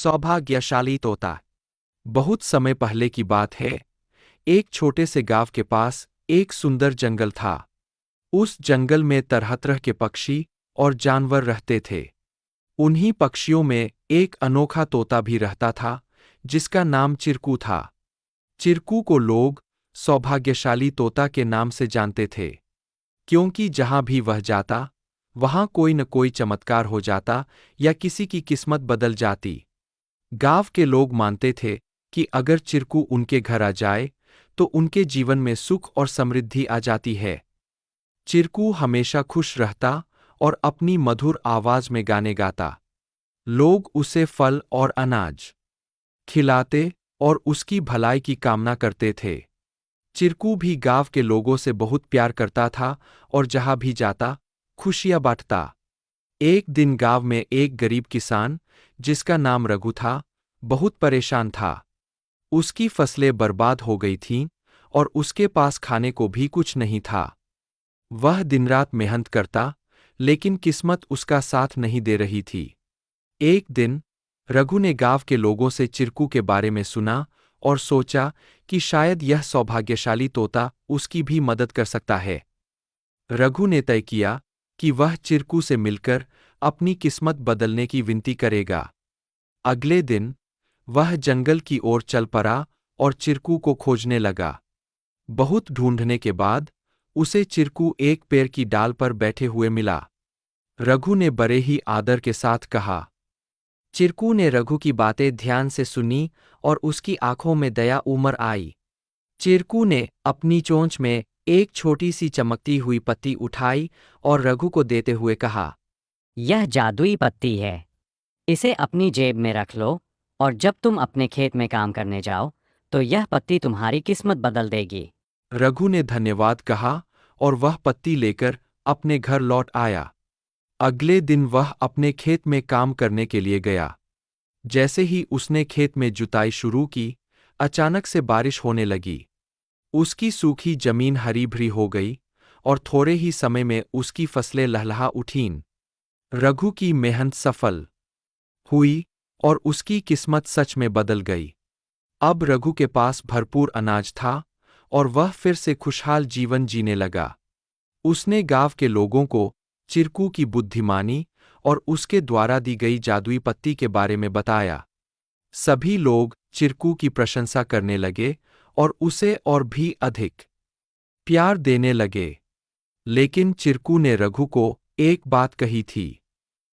सौभाग्यशाली तोता। बहुत समय पहले की बात है। एक छोटे से गांव के पास एक सुंदर जंगल था। उस जंगल में तरह तरह के पक्षी और जानवर रहते थे। उन्हीं पक्षियों में एक अनोखा तोता भी रहता था, जिसका नाम चिरकू था। चिरकू को लोग सौभाग्यशाली तोता के नाम से जानते थे, क्योंकि जहां भी वह जाता, वहां कोई न कोई चमत्कार हो जाता या किसी की किस्मत बदल जाती। गांव के लोग मानते थे कि अगर चिरकू उनके घर आ जाए, तो उनके जीवन में सुख और समृद्धि आ जाती है। चिरकू हमेशा खुश रहता और अपनी मधुर आवाज में गाने गाता। लोग उसे फल और अनाज खिलाते और उसकी भलाई की कामना करते थे। चिरकू भी गांव के लोगों से बहुत प्यार करता था और जहां भी जाता, खुशियां बांटता। एक दिन गांव में एक गरीब किसान, जिसका नाम रघु था, बहुत परेशान था। उसकी फसलें बर्बाद हो गई थीं और उसके पास खाने को भी कुछ नहीं था। वह दिन-रात मेहनत करता, लेकिन किस्मत उसका साथ नहीं दे रही थी। एक दिन रघु ने गांव के लोगों से चिरकू के बारे में सुना और सोचा कि शायद यह सौभाग्यशाली तोता उसकी भी मदद कर सकता है। रघु ने तय किया कि वह चिरकू से मिलकर अपनी किस्मत बदलने की विनती करेगा। अगले दिन वह जंगल की ओर चल पड़ा और चिरकू को खोजने लगा। बहुत ढूंढने के बाद उसे चिरकू एक पेड़ की डाल पर बैठे हुए मिला। रघु ने बड़े ही आदर के साथ कहा। चिरकू ने रघु की बातें ध्यान से सुनी और उसकी आंखों में दया उमड़ आई। चिरकू ने अपनी चोंच में एक छोटी सी चमकती हुई पत्ती उठाई और रघु को देते हुए कहा, यह जादुई पत्ती है। इसे अपनी जेब में रख लो और जब तुम अपने खेत में काम करने जाओ, तो यह पत्ती तुम्हारी किस्मत बदल देगी। रघु ने धन्यवाद कहा और वह पत्ती लेकर अपने घर लौट आया। अगले दिन वह अपने खेत में काम करने के लिए गया। जैसे ही उसने खेत में जुताई शुरू की, अचानक से बारिश होने लगी। उसकी सूखी जमीन हरी भरी हो गई और थोड़े ही समय में उसकी फसलें लहलहा उठीं। रघु की मेहनत सफल हुई और उसकी किस्मत सच में बदल गई। अब रघु के पास भरपूर अनाज था और वह फिर से खुशहाल जीवन जीने लगा। उसने गांव के लोगों को चिरकू की बुद्धिमानी और उसके द्वारा दी गई जादुई पत्ती के बारे में बताया। सभी लोग चिरकू की प्रशंसा करने लगे और उसे और भी अधिक प्यार देने लगे। लेकिन चिरकू ने रघु को एक बात कही थी।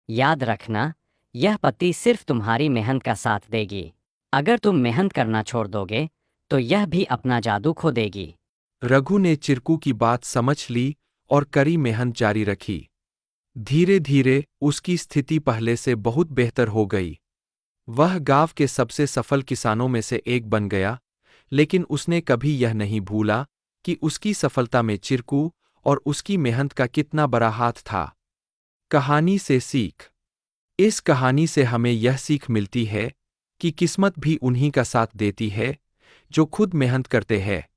याद रखना, यह पत्ती सिर्फ तुम्हारी मेहनत का साथ देगी। अगर तुम मेहनत करना छोड़ दोगे, तो यह भी अपना जादू खो देगी। रघु ने चिरकू की बात समझ ली और कड़ी मेहनत जारी रखी। धीरे धीरे उसकी स्थिति पहले से बहुत बेहतर हो गई। वह गांव के सबसे सफल किसानों में से एक बन गया, लेकिन उसने कभी यह नहीं भूला कि उसकी सफलता में चिरकू और उसकी मेहनत का कितना बड़ा हाथ था। कहानी से सीख। इस कहानी से हमें यह सीख मिलती है कि किस्मत भी उन्हीं का साथ देती है, जो खुद मेहनत करते हैं।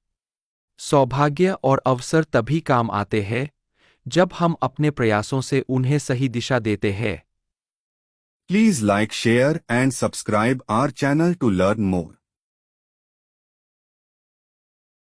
सौभाग्य और अवसर तभी काम आते हैं, जब हम अपने प्रयासों से उन्हें सही दिशा देते हैं। Please like, share and subscribe our channel to learn more.